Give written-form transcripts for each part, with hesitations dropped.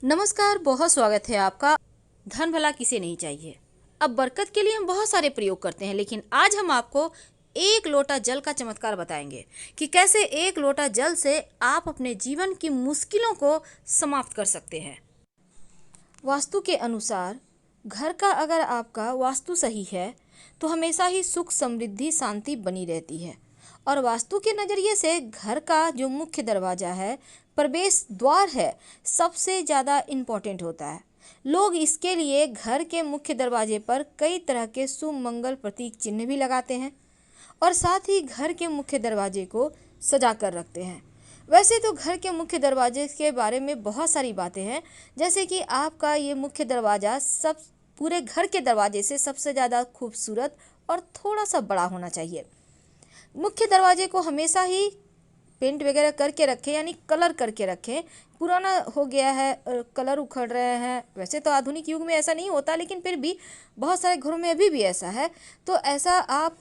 नमस्कार, बहुत स्वागत है आपका। धन भला किसे नहीं चाहिए। अब बरकत के लिए हम बहुत सारे प्रयोग करते हैं, लेकिन आज हम आपको एक लोटा जल का चमत्कार बताएंगे कि कैसे एक लोटा जल से आप अपने जीवन की मुश्किलों को समाप्त कर सकते हैं। वास्तु के अनुसार घर का अगर आपका वास्तु सही है तो हमेशा ही सुख, समृद्धि, शांति बनी रहती है। और वास्तु के नज़रिए से घर का जो मुख्य दरवाज़ा है, प्रवेश द्वार है, सबसे ज़्यादा इम्पोर्टेंट होता है। लोग इसके लिए घर के मुख्य दरवाजे पर कई तरह के शुभ मंगल प्रतीक चिन्ह भी लगाते हैं और साथ ही घर के मुख्य दरवाजे को सजा कर रखते हैं। वैसे तो घर के मुख्य दरवाजे के बारे में बहुत सारी बातें हैं, जैसे कि आपका ये मुख्य दरवाज़ा सब पूरे घर के दरवाजे से सबसे ज़्यादा खूबसूरत और थोड़ा सा बड़ा होना चाहिए। मुख्य दरवाजे को हमेशा ही पेंट वगैरह करके रखें, यानी कलर करके रखें। पुराना हो गया है, कलर उखड़ रहे हैं। वैसे तो आधुनिक युग में ऐसा नहीं होता, लेकिन फिर भी बहुत सारे घरों में अभी भी ऐसा है। तो ऐसा आप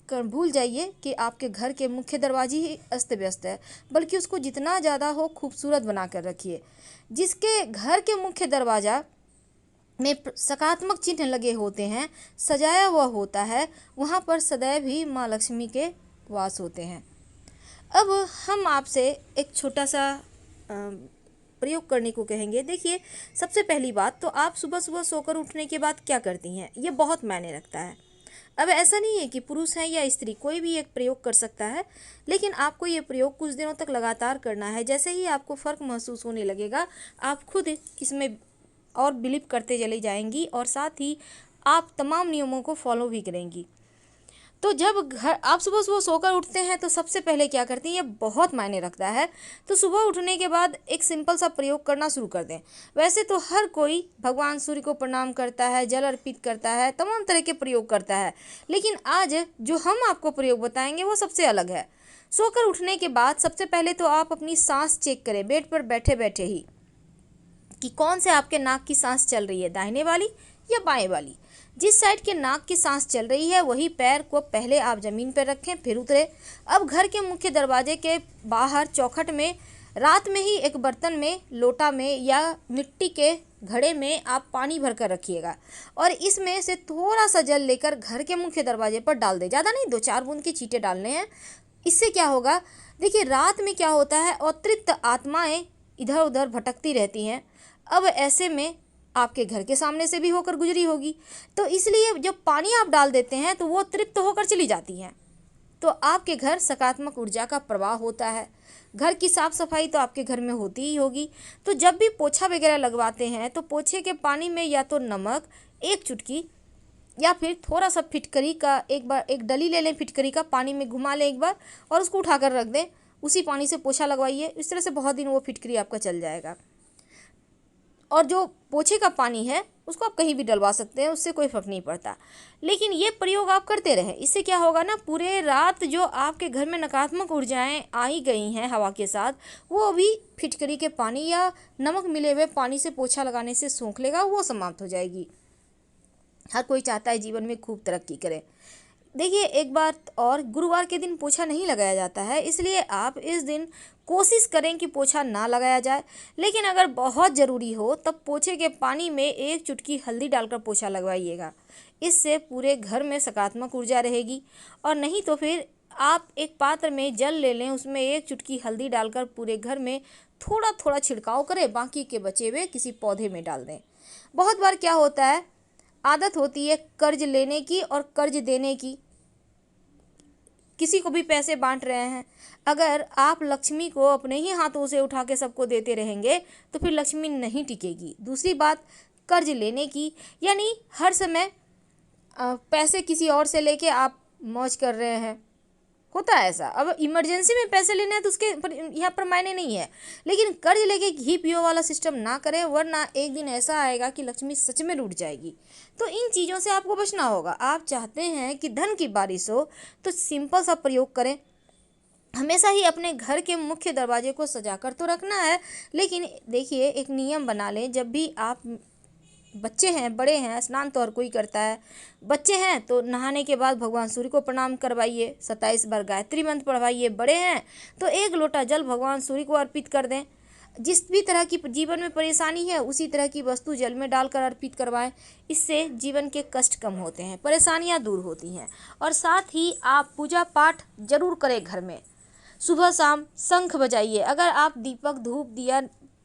भूल जाइए कि आपके घर के मुख्य दरवाजे ही अस्त व्यस्त है, बल्कि उसको जितना ज़्यादा हो खूबसूरत बना कर रखिए। जिसके घर के मुख्य दरवाज़ा में सकारात्मक चिन्ह लगे होते हैं, सजाया हुआ होता है, वहाँ पर सदैव ही माँ लक्ष्मी के वास होते हैं। अब हम आपसे एक छोटा सा प्रयोग करने को कहेंगे। देखिए, सबसे पहली बात तो आप सुबह सुबह सोकर उठने के बाद क्या करती हैं, ये बहुत मायने रखता है। अब ऐसा नहीं है कि पुरुष है या स्त्री, कोई भी एक प्रयोग कर सकता है, लेकिन आपको ये प्रयोग कुछ दिनों तक लगातार करना है। जैसे ही आपको फ़र्क महसूस होने लगेगा, आप खुद इसमें और बिलीव करते चली जाएंगी और साथ ही आप तमाम नियमों को फॉलो भी करेंगी। तो जब घर आप सुबह सुबह सोकर उठते हैं तो सबसे पहले क्या करती हैं, ये बहुत मायने रखता है। तो सुबह उठने के बाद एक सिंपल सा प्रयोग करना शुरू कर दें। वैसे तो हर कोई भगवान सूर्य को प्रणाम करता है, जल अर्पित करता है, तमाम तरह के प्रयोग करता है, लेकिन आज जो हम आपको प्रयोग बताएंगे वो सबसे अलग है। सोकर उठने के बाद सबसे पहले तो आप अपनी सांस चेक करें, बेड पर बैठे बैठे ही, कि कौन से आपके नाक की सांस चल रही है, दाहिने वाली या बाएं वाली। जिस साइड के नाक की सांस चल रही है वही पैर को पहले आप ज़मीन पर रखें, फिर उतरे। अब घर के मुख्य दरवाजे के बाहर चौखट में रात में ही एक बर्तन में, लोटा में या मिट्टी के घड़े में आप पानी भर कर रखिएगा और इसमें से थोड़ा सा जल लेकर घर के मुख्य दरवाजे पर डाल दें। ज़्यादा नहीं, 2-4 बूंद के छींटे डालने हैं। इससे क्या होगा, देखिए रात में क्या होता है, अतृप्त आत्माएं इधर उधर भटकती रहती हैं। अब ऐसे में आपके घर के सामने से भी होकर गुजरी होगी, तो इसलिए जब पानी आप डाल देते हैं तो वो तृप्त होकर चली जाती हैं, तो आपके घर सकारात्मक ऊर्जा का प्रवाह होता है। घर की साफ सफाई तो आपके घर में होती ही होगी। तो जब भी पोछा वगैरह लगवाते हैं तो पोछे के पानी में या तो नमक 1 चुटकी या फिर थोड़ा सा फिटकरी का, एक बार एक डली ले लें, फिटकरी का पानी में घुमा लें एक बार और उसको उठाकर रख दें। उसी पानी से पोछा लगवाइए। इस तरह से बहुत दिन वो फिटकरी आपका चल जाएगा। और जो पोछे का पानी है उसको आप कहीं भी डलवा सकते हैं, उससे कोई फ़र्क नहीं पड़ता। लेकिन ये प्रयोग आप करते रहें। इससे क्या होगा ना, पूरे रात जो आपके घर में नकारात्मक ऊर्जाएं आई गई हैं हवा के साथ, वो भी फिटकरी के पानी या नमक मिले हुए पानी से पोछा लगाने से सोख लेगा, वो समाप्त हो जाएगी। हर कोई चाहता है जीवन में खूब तरक्की करे। देखिए, एक बात और, गुरुवार के दिन पोछा नहीं लगाया जाता है, इसलिए आप इस दिन कोशिश करें कि पोछा ना लगाया जाए। लेकिन अगर बहुत ज़रूरी हो तब पोछे के पानी में 1 चुटकी हल्दी डालकर पोछा लगवाइएगा। इससे पूरे घर में सकारात्मक ऊर्जा रहेगी। और नहीं तो फिर आप एक पात्र में जल ले लें, उसमें 1 चुटकी हल्दी डालकर पूरे घर में थोड़ा थोड़ा छिड़काव करें, बाकी के बचे हुए किसी पौधे में डाल दें। बहुत बार क्या होता है, आदत होती है कर्ज लेने की और कर्ज देने की। किसी को भी पैसे बांट रहे हैं, अगर आप लक्ष्मी को अपने ही हाथों से उठा के सबको देते रहेंगे तो फिर लक्ष्मी नहीं टिकेगी। दूसरी बात, कर्ज लेने की, यानी हर समय पैसे किसी और से लेके आप मौज कर रहे हैं, होता है ऐसा। अब इमरजेंसी में पैसे लेने हैं तो उसके यहाँ पर मायने नहीं है, लेकिन कर्ज लेके घी पियो वाला सिस्टम ना करें, वरना एक दिन ऐसा आएगा कि लक्ष्मी सच में रूठ जाएगी। तो इन चीज़ों से आपको बचना होगा। आप चाहते हैं कि धन की बारिश हो तो सिंपल सा प्रयोग करें। हमेशा ही अपने घर के मुख्य दरवाजे को सजा कर तो रखना है, लेकिन देखिए एक नियम बना लें। जब भी आप, बच्चे हैं, बड़े हैं, स्नान तो हर कोई करता है, बच्चे हैं तो नहाने के बाद भगवान सूर्य को प्रणाम करवाइए, 27 बार गायत्री मंत्र पढ़वाइए। बड़े हैं तो 1 लोटा जल भगवान सूर्य को अर्पित कर दें। जिस भी तरह की जीवन में परेशानी है उसी तरह की वस्तु जल में डालकर अर्पित करवाएं। इससे जीवन के कष्ट कम होते हैं, परेशानियां दूर होती हैं। और साथ ही आप पूजा पाठ जरूर करें घर में। सुबह शाम शंख बजाइए। अगर आप दीपक, धूप, दिया,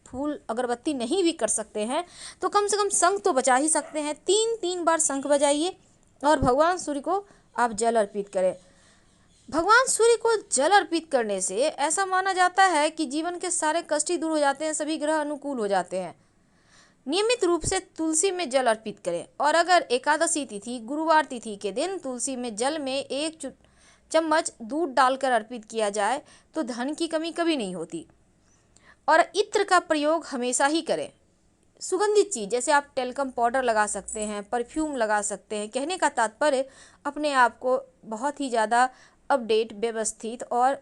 फूल, अगरबत्ती नहीं भी कर सकते हैं तो कम से कम शंख तो बजा ही सकते हैं। 3 बार शंख बजाइए और भगवान सूर्य को आप जल अर्पित करें। भगवान सूर्य को जल अर्पित करने से ऐसा माना जाता है कि जीवन के सारे कष्ट ही दूर हो जाते हैं, सभी ग्रह अनुकूल हो जाते हैं। नियमित रूप से तुलसी में जल अर्पित करें। और अगर एकादशी तिथि, गुरुवार तिथि के दिन तुलसी में जल में 1 चम्मच दूध डालकर अर्पित किया जाए तो धन की कमी कभी नहीं होती। और इत्र का प्रयोग हमेशा ही करें। सुगंधित चीज़ जैसे आप टेल्कम पाउडर लगा सकते हैं, परफ्यूम लगा सकते हैं। कहने का तात्पर्य अपने आप को बहुत ही ज़्यादा अपडेट, व्यवस्थित और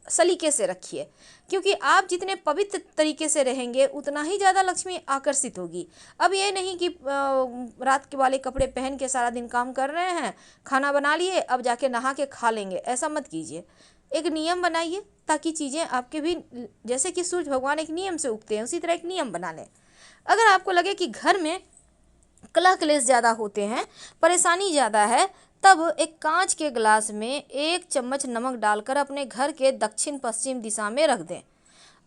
सलीके से रखिए, क्योंकि आप जितने पवित्र तरीके से रहेंगे उतना ही ज़्यादा लक्ष्मी आकर्षित होगी। अब ये नहीं कि रात के वाले कपड़े पहन के सारा दिन काम कर रहे हैं, खाना बना लिए, अब जाके नहा के खा लेंगे, ऐसा मत कीजिए। एक नियम बनाइए ताकि चीज़ें आपके भी, जैसे कि सूर्य भगवान एक नियम से उगते हैं, उसी तरह एक नियम बना लें। अगर आपको लगे कि घर में कलह क्लेश ज़्यादा होते हैं, परेशानी ज़्यादा है, तब एक कांच के गिलास में 1 चम्मच नमक डालकर अपने घर के दक्षिण पश्चिम दिशा में रख दें।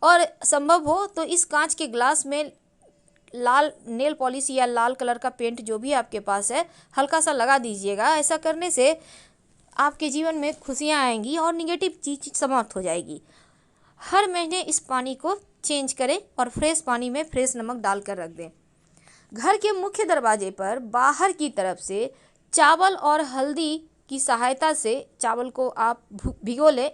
और संभव हो तो इस कांच के गिलास में लाल नेल पॉलिश या लाल कलर का पेंट जो भी आपके पास है हल्का सा लगा दीजिएगा। ऐसा करने से आपके जीवन में खुशियाँ आएंगी और निगेटिव चीज़ समाप्त हो जाएगी। हर महीने इस पानी को चेंज करें और फ्रेश पानी में फ्रेश नमक डालकर रख दें। घर के मुख्य दरवाजे पर बाहर की तरफ से चावल और हल्दी की सहायता से चावल को आप भिगो लें,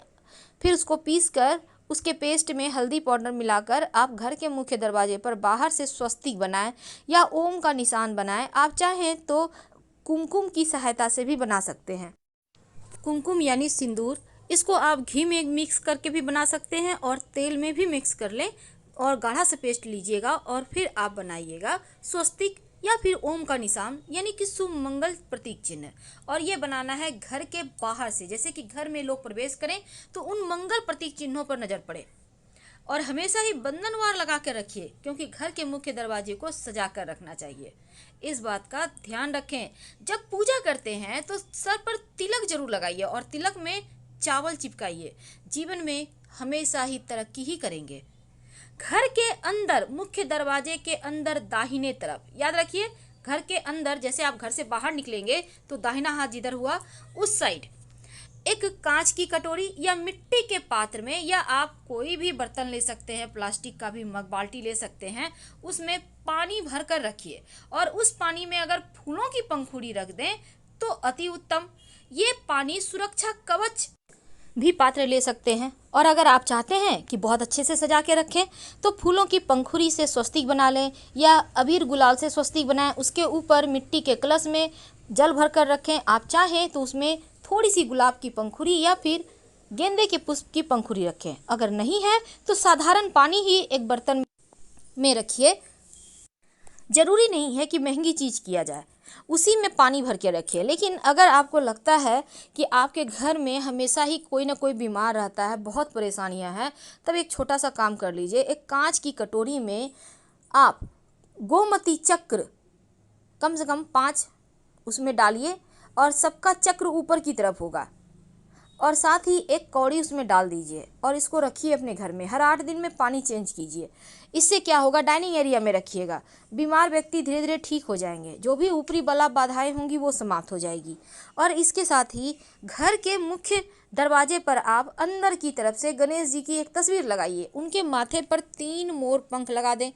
फिर उसको पीसकर उसके पेस्ट में हल्दी पाउडर मिलाकर आप घर के मुख्य दरवाजे पर बाहर से स्वस्तिक बनाएं या ओम का निशान बनाएं। आप चाहें तो कुमकुम की सहायता से भी बना सकते हैं। कुमकुम यानी सिंदूर, इसको आप घी में मिक्स करके भी बना सकते हैं और तेल में भी मिक्स कर लें और गाढ़ा सा पेस्ट लीजिएगा और फिर आप बनाइएगा स्वस्तिक या फिर ओम का निशान यानी कि शुभ मंगल प्रतीक चिन्ह। और ये बनाना है घर के बाहर से, जैसे कि घर में लोग प्रवेश करें तो उन मंगल प्रतीक चिन्हों पर नजर पड़े। और हमेशा ही बंधनवार लगा कर रखिए, क्योंकि घर के मुख्य दरवाजे को सजा कर रखना चाहिए। इस बात का ध्यान रखें। जब पूजा करते हैं तो सर पर तिलक जरूर लगाइए और तिलक में चावल चिपकाइए। जीवन में हमेशा ही तरक्की ही करेंगे। घर के अंदर, मुख्य दरवाजे के अंदर दाहिने तरफ, याद रखिए घर के अंदर, जैसे आप घर से बाहर निकलेंगे तो दाहिना हाथ जिधर हुआ उस साइड एक कांच की कटोरी या मिट्टी के पात्र में, या आप कोई भी बर्तन ले सकते हैं, प्लास्टिक का भी मग, बाल्टी ले सकते हैं, उसमें पानी भर कर रखिए। और उस पानी में अगर फूलों की पंखुड़ी रख दें तो अति उत्तम। ये पानी सुरक्षा कवच भी पात्र ले सकते हैं। और अगर आप चाहते हैं कि बहुत अच्छे से सजा के रखें तो फूलों की पंखुड़ी से स्वस्तिक बना लें या अबीर गुलाल से स्वस्तिक बनाएं। उसके ऊपर मिट्टी के कलश में जल भर कर रखें। आप चाहें तो उसमें थोड़ी सी गुलाब की पंखुड़ी या फिर गेंदे के पुष्प की पंखुड़ी रखें। अगर नहीं है तो साधारण पानी ही एक बर्तन में रखिए। जरूरी नहीं है कि महंगी चीज़ किया जाए, उसी में पानी भर के रखिए। लेकिन अगर आपको लगता है कि आपके घर में हमेशा ही कोई ना कोई बीमार रहता है, बहुत परेशानियां हैं, तब एक छोटा सा काम कर लीजिए। एक कांच की कटोरी में आप गोमती चक्र कम से कम 5 उसमें डालिए और सबका चक्र ऊपर की तरफ होगा, और साथ ही एक कौड़ी उसमें डाल दीजिए और इसको रखिए अपने घर में। हर 8 दिन में पानी चेंज कीजिए। इससे क्या होगा, डाइनिंग एरिया में रखिएगा। बीमार व्यक्ति धीरे धीरे ठीक हो जाएंगे, जो भी ऊपरी बला बाधाएं होंगी वो समाप्त हो जाएगी। और इसके साथ ही घर के मुख्य दरवाजे पर आप अंदर की तरफ से गणेश जी की एक तस्वीर लगाइए। उनके माथे पर 3 मोर पंख लगा दें।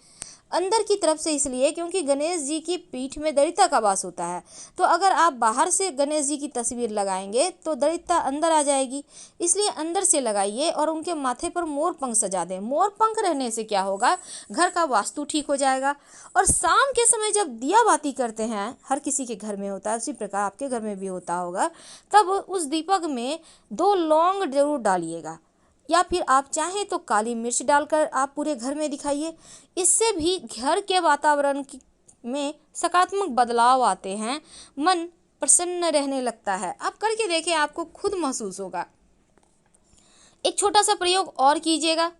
अंदर की तरफ से इसलिए क्योंकि गणेश जी की पीठ में दरिद्रता का वास होता है। तो अगर आप बाहर से गणेश जी की तस्वीर लगाएंगे तो दरिद्रता अंदर आ जाएगी, इसलिए अंदर से लगाइए और उनके माथे पर मोर पंख सजा दें। मोर पंख रहने से क्या होगा, घर का वास्तु ठीक हो जाएगा। और शाम के समय जब दिया बाती करते हैं, हर किसी के घर में होता है, उसी प्रकार आपके घर में भी होता होगा, तब उस दीपक में 2 लौंग जरूर डालिएगा, या फिर आप चाहें तो काली मिर्च डालकर आप पूरे घर में दिखाइए। इससे भी घर के वातावरण में सकारात्मक बदलाव आते हैं, मन प्रसन्न रहने लगता है। आप करके देखें, आपको खुद महसूस होगा। एक छोटा सा प्रयोग और कीजिएगा।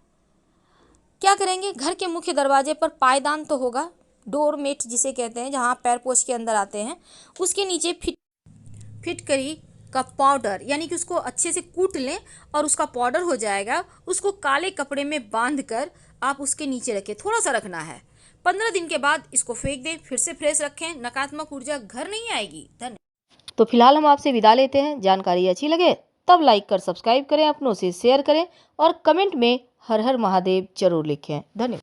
क्या करेंगे, घर के मुख्य दरवाजे पर पायदान तो होगा, डोर मेट जिसे कहते हैं, जहाँ पैर पोछ के अंदर आते हैं, उसके नीचे फिटकरी का पाउडर, यानी कि उसको अच्छे से कूट लें और उसका पाउडर हो जाएगा, उसको काले कपड़े में बांध कर आप उसके नीचे रखें, थोड़ा सा रखना है। 15 दिन के बाद इसको फेंक दें, फिर से फ्रेश रखें, नकारात्मक ऊर्जा घर नहीं आएगी। धन्यवाद। तो फिलहाल हम आपसे विदा लेते हैं। जानकारी अच्छी लगे तब लाइक कर सब्सक्राइब करें, अपनों से शेयर करें और कमेंट में हर हर महादेव जरूर लिखें। धन्यवाद।